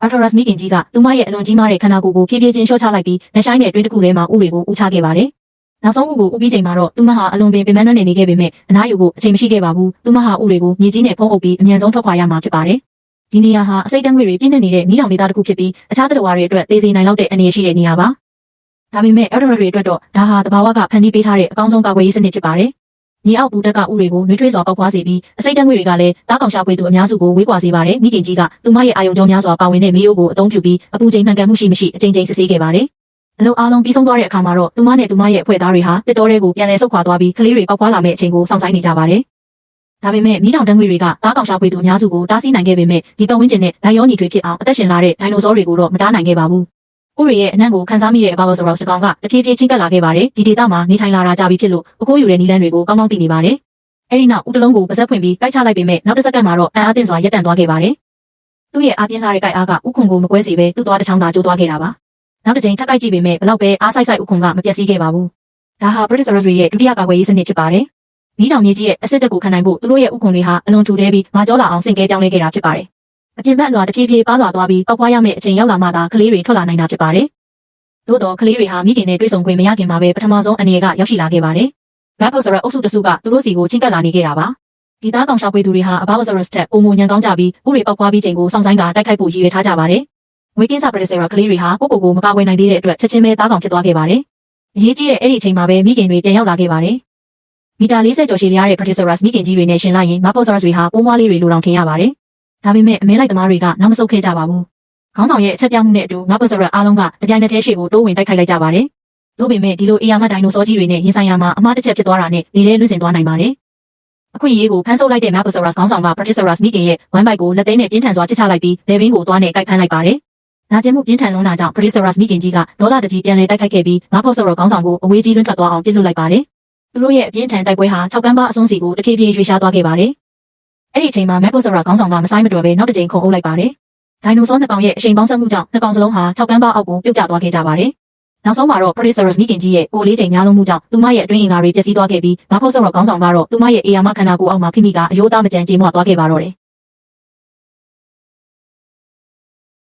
Arcturus မိခင်ကြီးကသူမရဲ့အလွန်ကြီးမားတဲ့ခန္ဓာကိုယ်ကိုဖြည်းဖြည်းချင်းလျှော့ချလိုက်ပြီးလက်ရှိုင်းတဲ့အတွင်းတစ်ခုထဲမှာဥတွေကိုဥချခဲ့ပါတယ်။နောက်ဆုံးဥကိုဥပြီးချိန်မှာတော့သူမဟာအလွန်ပင်ပင်ပန်းပန်းနေခဲ့ပေမဲ့အနားယူဖို့အချိန်မရှိခဲ့ပါဘူး။သူမဟာဥတွေကိုမြေကြီးနဲ့ဖုံးအုပ်ပြီးအမြန်ဆုံးထွက်ခွာရမှာဖြစ်ပါတယ်။ဒီနေရာဟာအစိတ်တန်းငွေတွေပြည့်နေနေတဲ့မီးလောင်ဒေသတစ်ခုဖြစ်ပြီးအခြားသတ္တဝါတွေအတွက်သေစေနိုင်လောက်တဲ့အနေအရှိတဲ့နေရာပါ။ဒါပေမဲ့ Arcturus တွေအတွက်တော့ဒါဟာသဘာဝကဖန်တီးပေးထားတဲ့အကောင်းဆုံးကာကွယ်ရေးစနစ်ဖြစ်ပါတယ်။မြေအောက်ဘူတက်ကဥတွေကိုနှွေးထွေးစွာပေါက်ဖွားစေပြီးအစိတ်တန်းငွေတွေကလည်းတားကောင်ရှာဖွေသူအများစုကိုဝေးကွာစေပါတယ်။မိခင်ကြီးကသူမရဲ့အာယုံကြောများစွာပါဝင်တဲ့မေးအိုးကိုအသုံးပြုပြီးအပူချိန်မှန်ကန်မှုရှိမရှိအကြိမ်ကြိမ်စစ်ဆေးခဲ့ပါတယ်။အလုံးအားလုံးပြီးဆုံးသွားတဲ့အခါမှာတော့သူမနဲ့သူမရဲ့အဖွဲ့သားတွေဟာတစ်တော်တွေကိုပြန်လည်ဆုတ်ခွာသွားပြီးကလေးတွေပေါက်ဖွားလာမယ့်အချိန်ကိုစောင့်ဆိုင်းနေကြပါတယ်။ဒါပေမဲ့မီးတောင်တန်းငွေတွေကတားကောင်ရှာဖွေသူအများစုကိုတားဆီးနိုင်ခဲ့ပေမဲ့ဒီပတ်ဝန်းကျင်နဲ့ဒိုင်ယောညီထွေဖြစ်အောင်အသက်ရှင်လာတဲ့ဒိုင်နိုဆောတွေကိုတော့မတားနိုင်ခဲ့ပါဘူး။ဥရိရဲ့အနံ့ကိုခန်းစားမိတဲ့အဘာလို့ဆိုတော့စကောင်ကတဖြည်းဖြည်းချင်းကပ်လာခဲ့ပါတယ်။ဒီဒေသမှာနေထိုင်လာတာကြပြီဖြစ်လို့အကိုးယူတဲ့နီလန်းတွေကိုကောင်းကောင်းသိနေပါတယ်။အဲဒီနောက်ဥတလုံးကိုပါဇက်ဖွင့်ပြီးကိုက်ချလိုက်ပေမဲ့နောက်တစ်စက္ကန့်မှာတော့အံ့အားသင့်စွာရပ်တန့်သွားခဲ့ပါတယ်။သူ့ရဲ့အားပြင်းလာတဲ့ကိုက်အားကဥခွန်ကိုမကွဲစေဘဲသူ့သွားတစ်ချောင်းသာကျိုးသွားခဲ့တာပါ။နောက်တစ်ချိန်ထပ်ကိုက်ကြည့်ပေမဲ့ဘလောက်ပဲအားဆိုင်ဆိုင်ဥခွန်ကမပြတ်စည်းခဲ့ပါဘူး။ဒါဟာ Brachiosaurus တွေရဲ့ဒုတိယကာကွယ်ရေးစနစ်ဖြစ်ပါတယ်။မီးတောင်မြေကြီးရဲ့အစစ်တက်ကိုခံနိုင်ဖို့သူတို့ရဲ့ဥခွန်တွေဟာအလွန်ထူထဲပြီးမာကျောလာအောင်ဆင့်ကဲပြောင်းလဲခဲ့တာဖြစ်ပါတယ်။အပြင်ဘက်အလွှာတဖြည်းဖြည်းပါလွှာသွားပြီးပေါက်ဖွားရမယ့်အချိန်ရောက်လာမှသာကလေးတွေထွက်လာနိုင်တာဖြစ်ပါတယ်။သို့တော့ကလေးတွေဟာမိခင်နဲ့တွေ့ဆုံခွင့်မရခင်မှာပဲပထမဆုံးအနေနဲ့ရောက်ရှိလာခဲ့ပါတယ်။ Brachiosaurus အုပ်စုတစုကသူတို့စီကိုချင်းကပ်လာနေခဲ့တာပါ။ဒီသားကောင်ရှာဖွေသူတွေဟာ Abalosaurus ထက်ပုံမညံကောင်းကြပြီးဥတွေပေါက်ဖွားပြီးချိန်ကိုစောင့်ဆိုင်ကတိုက်ခိုက်ဖို့ရည်ရွယ်ထားကြပါတယ်။ငွေကင်းစာ Brachiosaurus ကလေးတွေဟာကိုကိုမကာကွယ်နိုင်သေးတဲ့အတွက်ချက်ချင်းပဲသားကောင်ဖြစ်သွားခဲ့ပါတယ်။အရေးကြီးတဲ့အဲ့ဒီအချိန်မှာပဲမိခင်တွေပြန်ရောက်လာခဲ့ပါတယ်။မီတာ40ကျော်ရှည်လျားတဲ့ Brachiosaurus မိခင်ကြီးတွေနဲ့ရှင်လိုက်ရင် Morphosaurus တွေဟာပိုးမွားလေးတွေလိုတောင်ထင်ရပါတယ်။ဒါပေမဲ့အမဲလိုက်သမားတွေကနောက်မဆုတ်ခဲ့ကြပါဘူး။ခေါင်းဆောင်ရဲ့အချက်ပြမှုနဲ့အတူ Morphosaurus အားလုံးကတပြိုင်တည်းရှေ့ကိုတိုးဝင်တိုက်ခိုက်လိုက်ကြပါတယ်။သို့ပေမဲ့ဒီလိုအေယာမဒိုင်နိုဆောကြီးတွေနဲ့ရင်ဆိုင်ရမှာအမှားတစ်ချက်ဖြစ်သွားတာနဲ့လေထဲလွင့်စင်သွားနိုင်ပါတယ်။အခွင့်အရေးကိုဖမ်းဆုပ်လိုက်တဲ့ Morphosaurus ခေါင်းဆောင်က Brachiosaurus မိခင်ရဲ့ဝမ်းပိုက်ကိုလက်သေးနဲ့ပြင်းထန်စွာချစ်ချလိုက်ပြီးလယ်ဘင်းကိုသွားနဲ့ကိုက်ဖမ်းလိုက်ပါတယ်။နာကျင်မှုပြင်းထန်လွန်းတာကြောင့် Brachiosaurus မိခင်ကြီးကဒေါသတကြီးပြန်လည်တိုက်ခိုက်ခဲ့ပြီး Morphosaurus ခေါင်းဆောင်ကိုအဝေးကြီးလွင့်ထွက်သွားအောင်ပြစ်လွတ်လိုက်ပါတယ်။သူတို့ရဲ့အပြင်းထန်တိုက်ပွဲဟာ6ကမ်းပါအဆုံးစီကိုတဖြည်းဖြည်းရွေ့ရှားသွားခဲ့ပါတယ်။အဲ့ဒီအချိန်မှာ Morphosaurus ခေါင်းဆောင်ကမဆိုင်မတော်ပဲနောက်တစ်ချိန်ခုန်အုပ်လိုက်ပါတယ်။ဒိုင်နိုဆောနှစ်ကောင်ရဲ့အရှိန်ပေါင်းစပ်မှုကြောင့်နှစ်ကောင်စလုံးဟာ6ကမ်းပါအောက်ကိုပြုတ်ကျသွားခဲ့ကြပါတယ်။နောက်ဆုံးမှာတော့ Brachiosaurus မိခင်ကြီးရဲ့ကိုလေးချိန်များလုံးမှုကြောင့်သူမရဲ့အတွင်းအင်္ဂါတွေပျက်စီးသွားခဲ့ပြီး Morphosaurus ခေါင်းဆောင်ကတော့သူမရဲ့အေယာမခန္ဓာကိုယ်အောက်မှာဖိမိကအယိုးသားမကြမ်းကြေမွသွားခဲ့ပါတော့တယ်